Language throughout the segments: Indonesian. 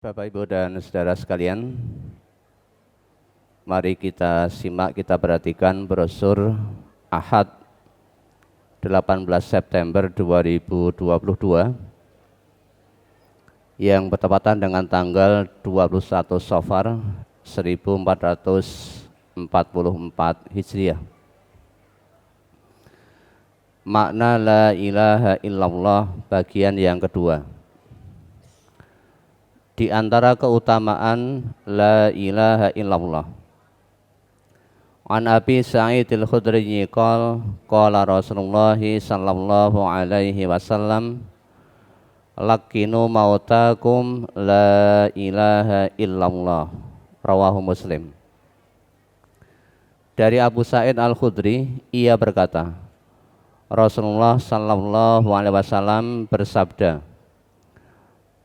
Bapak, Ibu, dan saudara sekalian, mari kita simak, kita perhatikan brosur Ahad 18 September 2022 yang bertepatan dengan tanggal 21 Safar 1444 Hijriah. Makna la ilaha illallah bagian yang kedua. Di antara keutamaan la ilaha illallah. An Abi Sa'id al-Khudri qala Rasulullah sallallahu alaihi wasallam lakinu mautakum la ilaha illallah. Rawahu Muslim. Dari Abu Sa'id al-Khudri, ia berkata, Rasulullah sallallahu alaihi wasallam bersabda,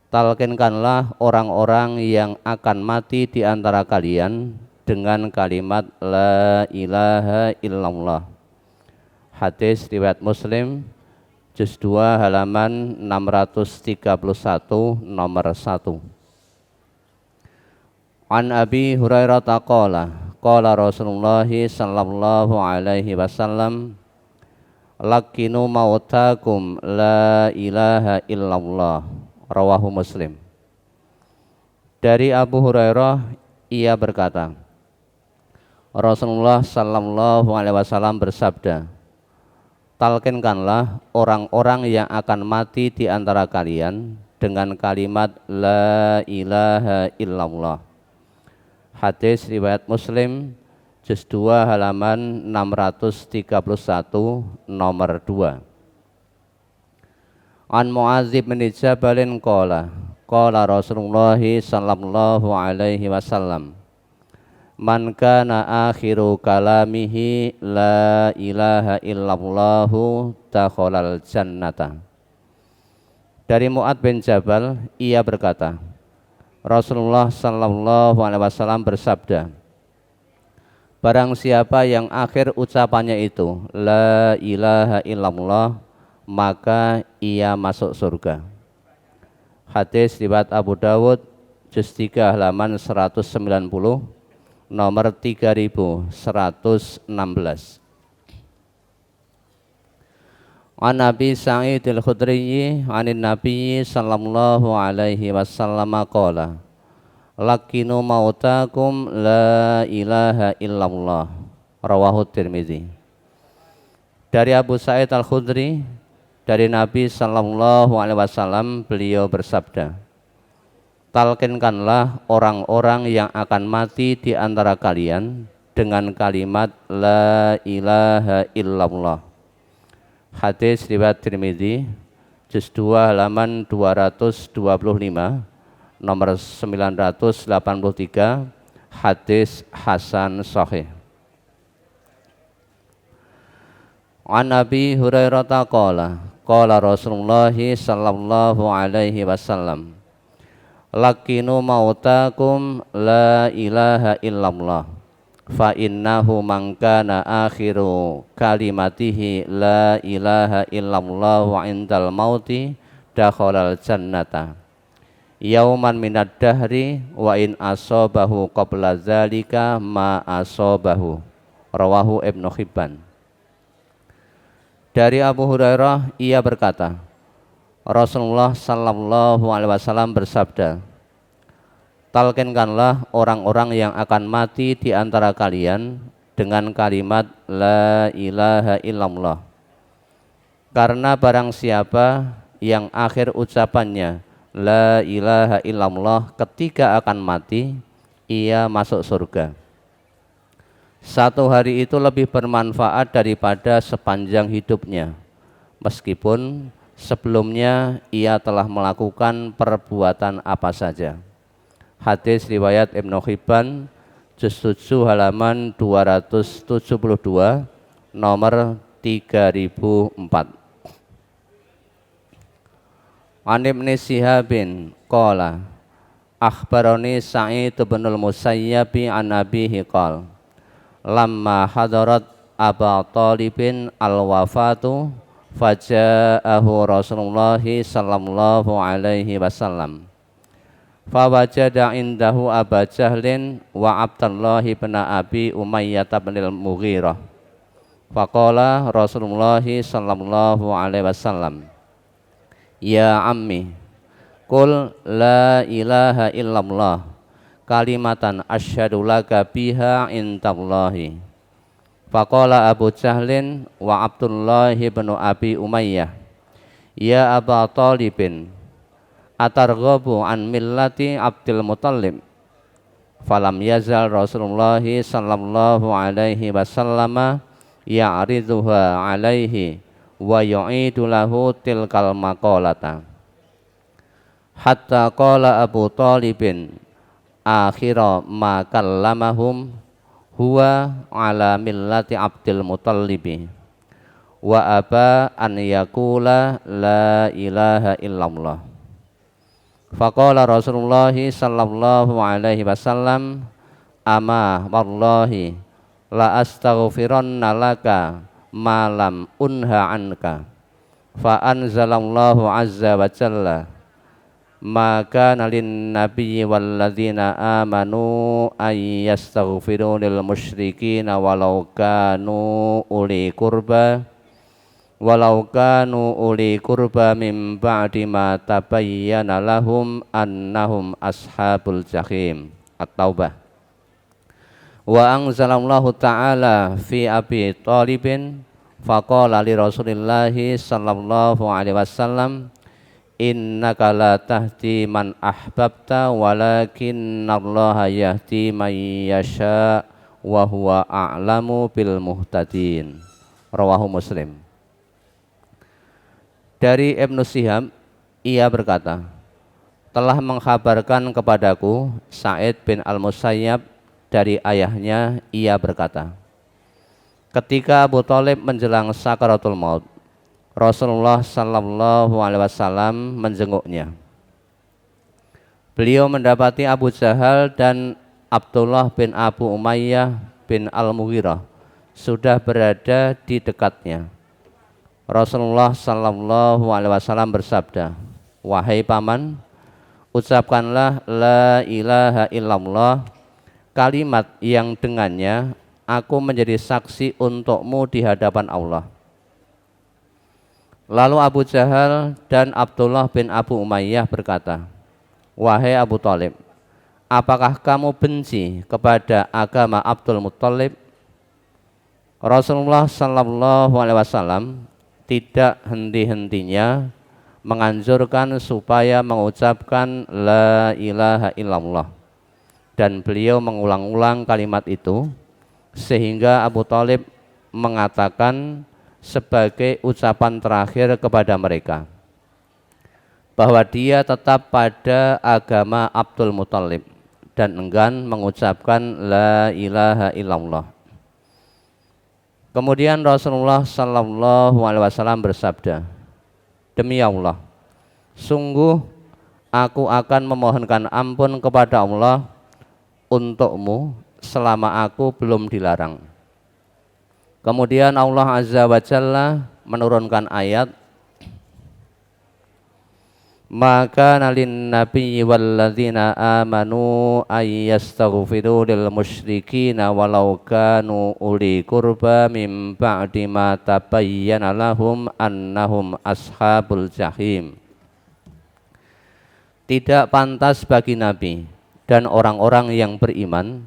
talkinkanlah orang-orang yang akan mati di antara kalian dengan kalimat la ilaha illallah. Hadis riwayat Muslim, juz 2 halaman 631 nomor 1. An Abi Hurairah qala Rasulullah sallallahu alaihi wasallam lakinu mautakum la ilaha illallah. Rawahu Muslim. Dari Abu Hurairah, ia berkata, Rasulullah sallallahu alaihi wasallam bersabda, talkinkanlah orang-orang yang akan mati di antara kalian dengan kalimat la ilaha illallah. Hadis riwayat Muslim, juz 2 halaman 631 nomor 2. An Mu'adz bin Jabalin qala Rasulullah sallallahu alaihi wasallam man kana akhiru kalamihi la ilaha illallahu dakhalal jannata. Dari Mu'adz bin Jabal, ia berkata, Rasulullah sallallahu alaihi wasallam bersabda, barang siapa yang akhir ucapannya itu la ilaha illallah, maka ia masuk surga. Hadis riwayat Abu Dawud, juz 3 halaman 190 nomor 3116. An Nabi Sa'id al-Khudri anin Nabi sallallahu alaihi wasallam qala lakinu mautakum la ilaha illallah. Rawahu Tirmidzi. Dari Abu Sa'id al-Khudri, dari Nabi sallallahu alaihi wasallam, beliau bersabda, talkinkanlah orang-orang yang akan mati di antara kalian dengan kalimat la ilaha illallah. Hadis riwayat Tirmidzi, juz 2 halaman 225 nomor 983, hadis hasan sahih. An Abi Hurairah qala Rasulullah sallallahu alaihi wasallam lakinu mautakum la ilaha illallah fa innahu man kana akhiru kalimatihi la ilaha illallah wa indal mauti dakhalal jannata yauman minad dahri wa in asabahu qabla zalika ma asabahu. Rawahu Ibnu Hibban. Dari Abu Hurairah, ia berkata, Rasulullah sallallahu alaihi wasallam bersabda, talkinkanlah orang-orang yang akan mati di antara kalian dengan kalimat la ilaha illallah. Karena barang siapa yang akhir ucapannya la ilaha illallah ketika akan mati, ia masuk surga. Satu hari itu lebih bermanfaat daripada sepanjang hidupnya, meskipun sebelumnya ia telah melakukan perbuatan apa saja. Hadis riwayat Ibnu Hibban, juz 7 halaman 272 nomor 3004. An Ibnu Shihabin qala akhbarani Sa'id bin al-Musayyab an abihi qala lamma hadarat Aba Talibin al-wafatu faja'ahu Rasulullah sallallahu alaihi wasallam fawajada indahu Aba Jahlin wa Abdullah bin Abi Umayyah bin al-Mughirah. Faqala Rasulullah sallallahu alaihi wasallam, ya ammi, qul la ilaha illallah kalimatan asyhadu laka biha indallahi. Faqala Abu Jahlin wa Abdullah bin Abi Umayyah, ya Aba Talibin, atarghabu an millati Abdul Muttalib. Falam yazal Rasulullah sallallahu alaihi wasallam ya'riduha alaihi wa yu'idu lahu tilkal maqalata hatta qala Abu Talibin akhira ma kallamahum huwa ala millati Abdul Muttalibi wa aba an yaqula la ilaha illallah. Faqala Rasulullah sallallahu alaihi wasallam, ama wallahi la astaghfiranna laka ma lam unha anka. Fa anzalallahu azza wa jalla, ma kana lin nabiyyi wal ladzina amanu ay yastaghfiru lil musyrikin walau kanu uli qurba min ba'di ma tabayyana lahum annahum ashabul jahim. At-Taubah. Wa anzalallahu ta'ala fi Abi Talibin faqala li Rasulillahi sallallahu alaihi wasallam, innaka la tahdi man ahbabta walakinallaha yahdi man yasha wa huwa a'lamu bil muhtadin. Rawahu Muslim. Dari Ibnu Syihab, ia berkata, telah mengkhabarkan kepadaku Sa'id bin Al-Musayyab dari ayahnya, ia berkata, ketika Abu Thalib menjelang sakaratul maut, Rasulullah sallallahu alaihi wasallam menjenguknya. Beliau mendapati Abu Jahal dan Abdullah bin Abu Umayyah bin Al-Mughirah sudah berada di dekatnya. Rasulullah sallallahu alaihi wasallam bersabda, wahai paman, ucapkanlah la ilaha illallah, kalimat yang dengannya aku menjadi saksi untukmu di hadapan Allah. Lalu Abu Jahal dan Abdullah bin Abu Umayyah berkata, wahai Abu Thalib, apakah kamu benci kepada agama Abdul Muttalib? Rasulullah sallallahu alaihi wasallam tidak henti-hentinya menganjurkan supaya mengucapkan la ilaha illallah, dan beliau mengulang-ulang kalimat itu sehingga Abu Thalib mengatakan sebagai ucapan terakhir kepada mereka bahwa dia tetap pada agama Abdul Muttalib dan enggan mengucapkan la ilaha illallah. Kemudian Rasulullah sallallahu alaihi wasallam bersabda, demi Allah, sungguh aku akan memohonkan ampun kepada Allah untukmu selama aku belum dilarang. Kemudian Allah azza wa jalla menurunkan ayat, maka nalin nabiyyi walladzina amanu ay yastaghfiru lil musyrikin walau kanu uli qurba min ba'di ma tabayyana lahum annahum ashabul jahim. Tidak pantas bagi Nabi dan orang-orang yang beriman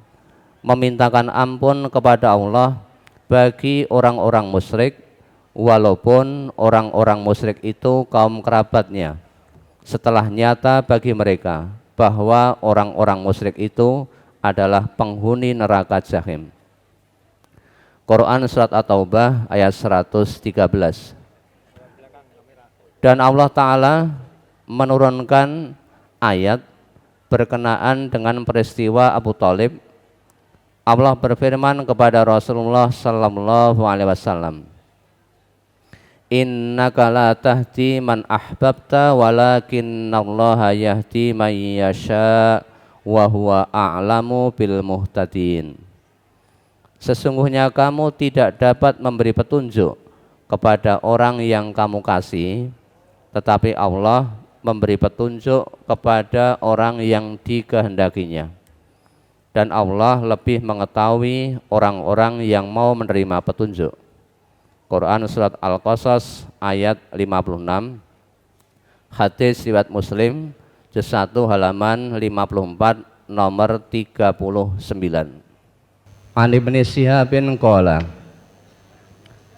memintakan ampun kepada Allah bagi orang-orang musyrik, walaupun orang-orang musyrik itu kaum kerabatnya, setelah nyata bagi mereka bahwa orang-orang musyrik itu adalah penghuni neraka jahim. Quran Surat At-Taubah ayat 113. Dan Allah Ta'ala menurunkan ayat berkenaan dengan peristiwa Abu Thalib. Allah berfirman kepada Rasulullah sallallahu alaihi wasallam, innaka la tahdi man ahbabta walakinnallaha yahdi man yasha wa huwa a'lamu bil muhtadin. Sesungguhnya kamu tidak dapat memberi petunjuk kepada orang yang kamu kasih, tetapi Allah memberi petunjuk kepada orang yang dikehendakinya. Dan Allah lebih mengetahui orang-orang yang mau menerima petunjuk. Quran surat Al-Qasas ayat 56, hadis riwayat Muslim juz 1 halaman 54 nomor 39. An Ibnu Syihab qala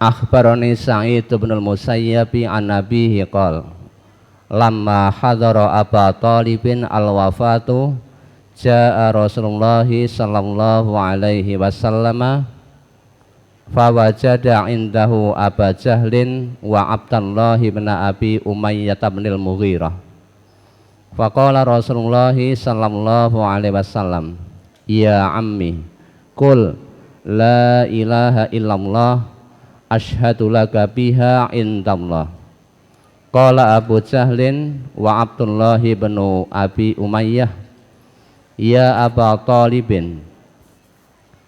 akhbarani Sa'id bin al-Musayyib an nabihi qala lamma hadara Aba Thalibin al-wafatu jaa Rasulullah sallallahu alaihi wasallam fawajada indahu Aba Jahlin wa Abdullah bin Abi Umayyah bin al-Mughirah. Faqala Rasulullah sallallahu alaihi wasallam, ya ammi, qul la ilaha illallah asyhadu laka biha indallah. Qala Abu Jahlin wa Abdullah bin Abi Umayyah, ya Aba Talibin,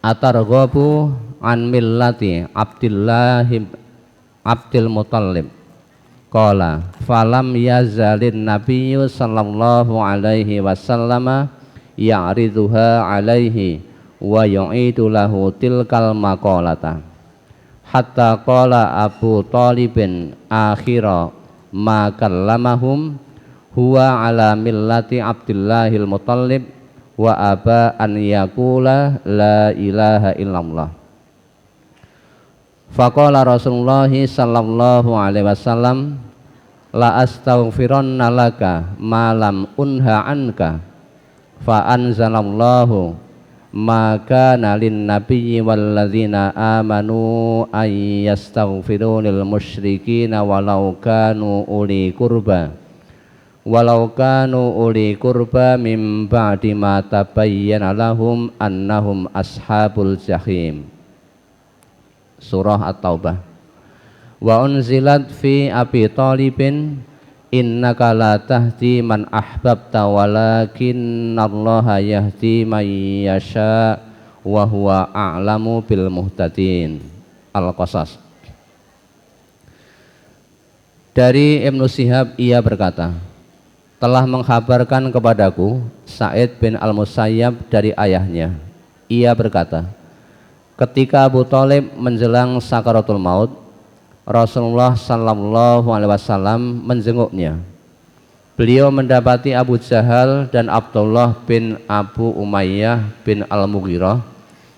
atarghabu an millati Abdul Muttalib. Qala falam yazalin nabiyyu sallallahu alaihi wasallam ya'riduha alaihi wa yu'idu lahu tilkal maqalata hatta qala Abu Talibin akhira ma kallamahum huwa ala millati Abdillahil Muttalib wa aba an yaqula la ilaha illallah. Faqala Rasulullah sallallahu alaihi wasallam, la astaghfiranna laka ma lam unha anka. Fa anzalallahu ma kana lin nabiyyi wal ladzina amanu ay yastaghfiru lil musyrikina walau kanu uli qurba min ba'di ma tabayyana lahum annahum ashabul jahim. Surah At-Taubah. Wa unzilat fi Abi Thalibin innaka la tahdi man ahbabta walakinallaha yahdi man yasha wa huwa a'lamu bil muhtadin. Al-Qasas. Dari Ibnu Syihab ia berkata, telah menghabarkan kepadaku Sa'id bin Al-Musayyab dari ayahnya. Ia berkata, ketika Abu Thalib menjelang sakaratul maut, Rasulullah sallallahu alaihi wasallam menjenguknya. Beliau mendapati Abu Jahal dan Abdullah bin Abu Umayyah bin Al-Mughirah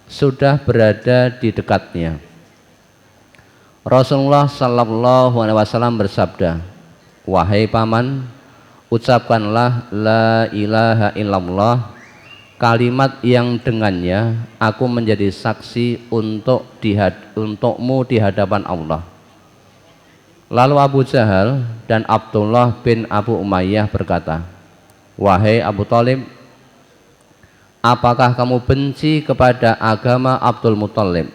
sudah berada di dekatnya. Rasulullah sallallahu alaihi wasallam bersabda, wahai paman, ucapkanlah la ilaha illallah, kalimat yang dengannya aku menjadi saksi untukmu di hadapan Allah. Lalu Abu Jahal dan Abdullah bin Abu Umayyah berkata, wahai Abu Thalib, apakah kamu benci kepada agama Abdul Muttalib?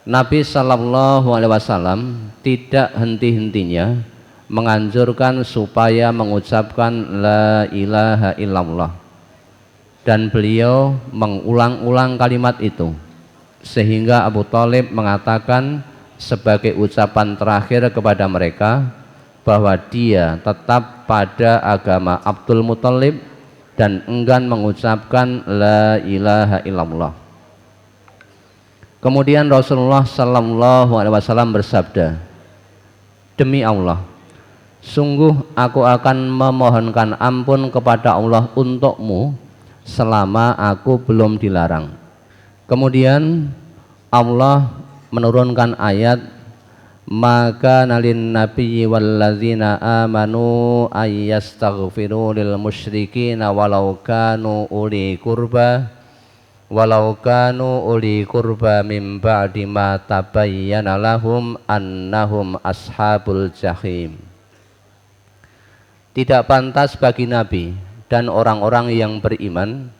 Nabi sallallahu alaihi wasallam tidak henti-hentinya menganjurkan supaya mengucapkan la ilaha illallah, dan beliau mengulang-ulang kalimat itu sehingga Abu Thalib mengatakan sebagai ucapan terakhir kepada mereka bahwa dia tetap pada agama Abdul Muttalib dan enggan mengucapkan la ilaha illallah. Kemudian Rasulullah sallallahu alaihi wasallam bersabda, demi Allah, sungguh aku akan memohonkan ampun kepada Allah untukmu selama aku belum dilarang. Kemudian Allah menurunkan ayat, maka nalin nabiyyi walladzina amanu ayyastaghfiru lil musyrikina walau kanu uli qurba min ba'di ma tabayyana lahum annahum ashabul jahim. Tidak pantas bagi Nabi dan orang-orang yang beriman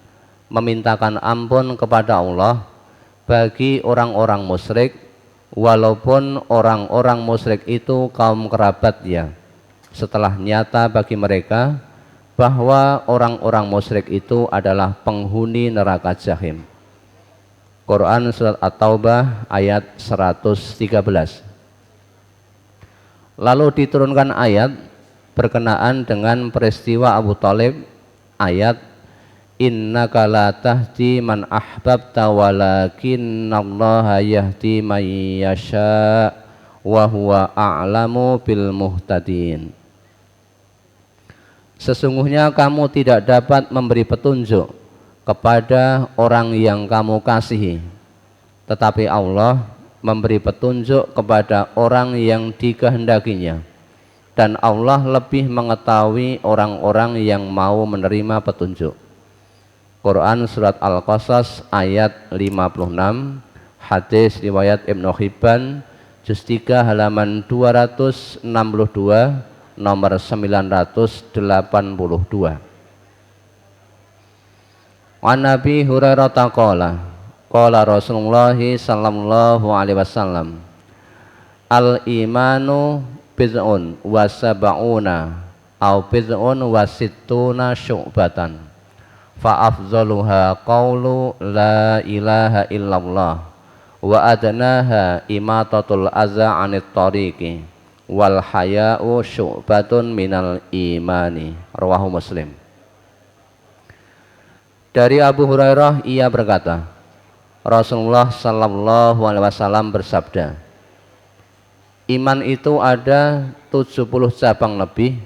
memintakan ampun kepada Allah bagi orang-orang musyrik, walaupun orang-orang musyrik itu kaum kerabatnya, setelah nyata bagi mereka bahwa orang-orang musyrik itu adalah penghuni neraka jahim. Quran surat At-Taubah ayat 113. Lalu diturunkan ayat, berkenaan dengan peristiwa Abu Thalib, ayat innaka la tahdi man ahbabta walakinallaha yahdi man yasha wa huwa a'lamu bil muhtadin. Sesungguhnya kamu tidak dapat memberi petunjuk kepada orang yang kamu kasihi, tetapi Allah memberi petunjuk kepada orang yang dikehendakinya, dan Allah lebih mengetahui orang-orang yang mau menerima petunjuk. Quran Surat Al-Qasas ayat 56, hadis riwayat Ibnu Hibban, juz 3 halaman 262, nomor 982. An Nabi Hurairah qala qala Rasulullah sallallahu alaihi wasallam al imanu bid'un wa sab'una au bid'un wa sittuna syu'batan fa afzaluha qawlu la ilaha illallah wa adnaha imatatul adza 'anit tariqi wal haya'u syu'batun minal imani. Rawahu Muslim. Dari Abu Hurairah ia berkata, Rasulullah sallallahu alaihi wasallam bersabda, iman itu ada 70 cabang lebih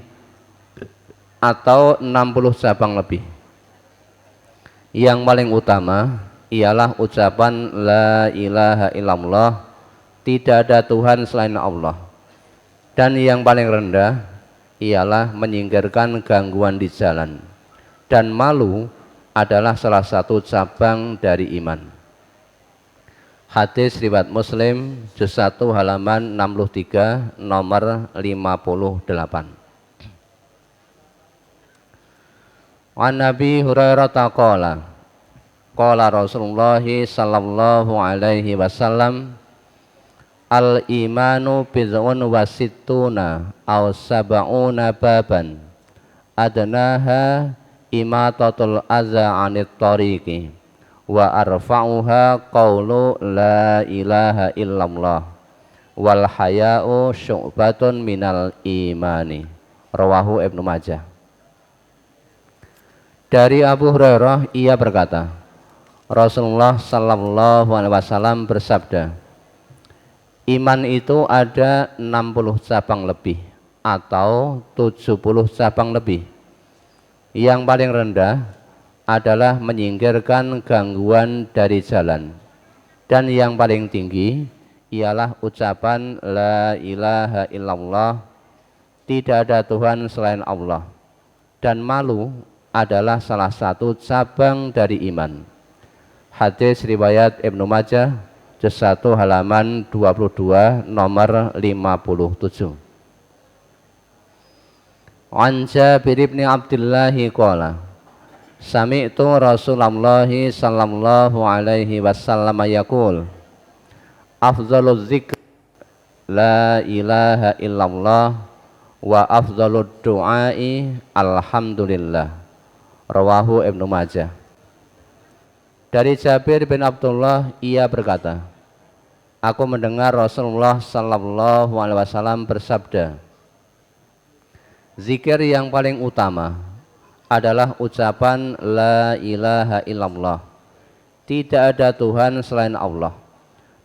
atau 60 cabang lebih. Yang paling utama ialah ucapan la ilaha illallah, tidak ada Tuhan selain Allah. Dan yang paling rendah ialah menyingkirkan gangguan di jalan. Dan malu adalah salah satu cabang dari iman. Hadis riwayat Muslim, juz 1 halaman 63, nomor 58. An Nabi Hurairah qala qala Rasulullah sallallahu alaihi wasallam al imanu bid'un wa sittuna aw sab'una baban adnaha imatatul adza 'anit tariqi wa arfa'uha qawlu la ilaha illallah wal haya'u syu'batun minal imani. Rawahu Ibnu Majah. Dari Abu Hurairah ia berkata, Rasulullah sallallahu alaihi wasallam bersabda, iman itu ada 60 cabang lebih atau 70 cabang lebih. Yang paling rendah adalah menyingkirkan gangguan dari jalan. Dan yang paling tinggi ialah ucapan la ilaha illallah, tidak ada Tuhan selain Allah. Dan malu adalah salah satu cabang dari iman. Hadis riwayat Ibnu Majah, juz 1 halaman 22, nomor 57. An Jabir bin Abdullah qala sami'tu Rasulullah sallallahu alaihi wasallam yaqul afdhaluz dzikr la ilaha illallah wa afdhalud du'ai alhamdulillah. Rawahu Ibnu Majah. Dari Jabir bin Abdullah ia berkata, aku mendengar Rasulullah sallallahu alaihi wasallam bersabda, zikir yang paling utama adalah ucapan la ilaha illallah, tidak ada Tuhan selain Allah,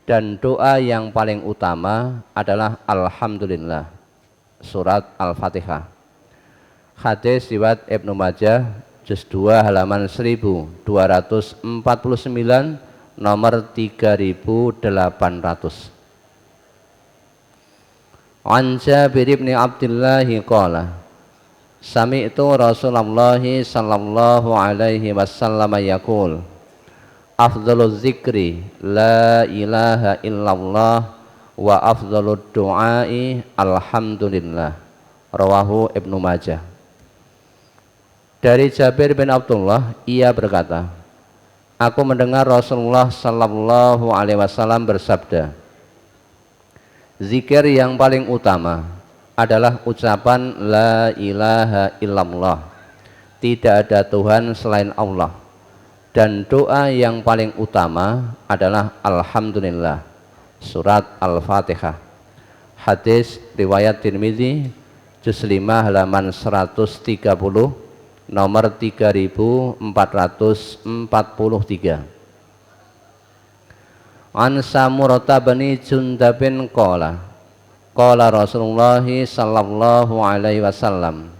dan doa yang paling utama adalah alhamdulillah, surat Al-Fatihah. Hadis riwayat Ibnu Majah, juz 2 halaman 1249, nomor 3800. An Jabir bin Abdullah qala sami'tu Rasulullah sallallahu alaihi wasallam yaqul afdhaluz zikri la ilaha illallah wa afdhalud du'ai alhamdulillah. Rawahu Ibnu Majah. Dari Jabir bin Abdullah ia berkata, aku mendengar Rasulullah sallallahu alaihi wasallam bersabda, zikir yang paling utama adalah ucapan la ilaha illallah, tidak ada Tuhan selain Allah, dan doa yang paling utama adalah alhamdulillah, surat Al-Fatihah. Hadis riwayat Tirmidzi, juz 5 halaman 130 nomor 3443. An Samurata bin Jundabin qala Rasulullah sallallahu alaihi wasallam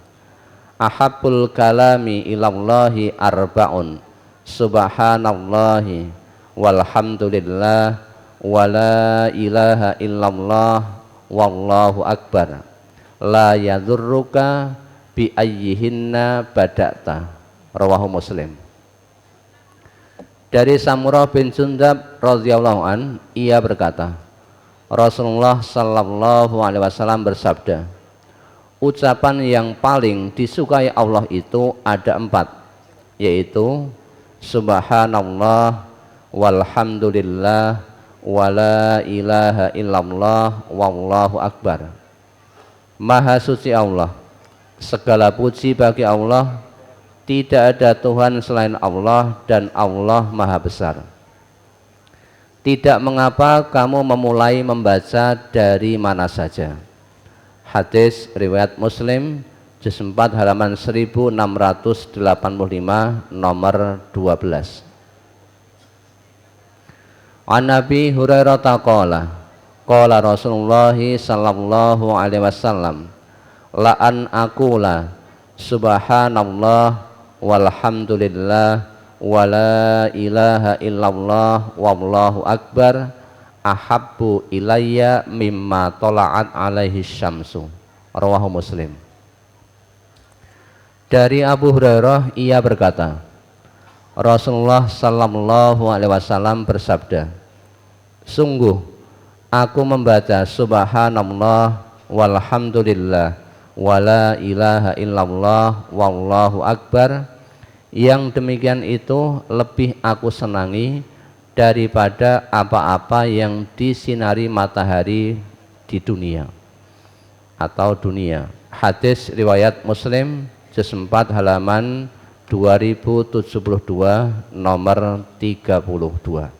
ahabbul kalami ilallahi arba'un subhanallahi walhamdulillah wala ilaha illallah wallahu akbar la yadurruka bi ayyihinna bada'ta. Rawahu Muslim. Dari Samurah bin Jundab radhiyallahu an, ia berkata, Rasulullah sallallahu alaihi wasallam bersabda, ucapan yang paling disukai Allah itu ada 4, yaitu subhanallah walhamdulillah wala ilaha illallah wallahu akbar. Maha suci Allah, segala puji bagi Allah, tidak ada Tuhan selain Allah dan Allah maha besar. Tidak mengapa kamu memulai membaca dari mana saja. Hadis riwayat Muslim juz 4 halaman 1685 nomor 12. An Nabi Hurairah qala Rasulullah sallallahu alaihi wasallam la an aqula subhanallah walhamdulillah wala ilaha illallah wallahu akbar ahabbu ilayya mimma tola'at alaihi syamsu. Rawahu Muslim. Dari Abu Hurairah ia berkata, Rasulullah sallallahu alaihi wasallam bersabda, sungguh aku membaca subhanallah walhamdulillah wala ilaha illallah wallahu akbar, yang demikian itu lebih aku senangi daripada apa-apa yang disinari matahari di dunia atau dunia. Hadis riwayat Muslim juz 4 halaman 2072 nomor 32.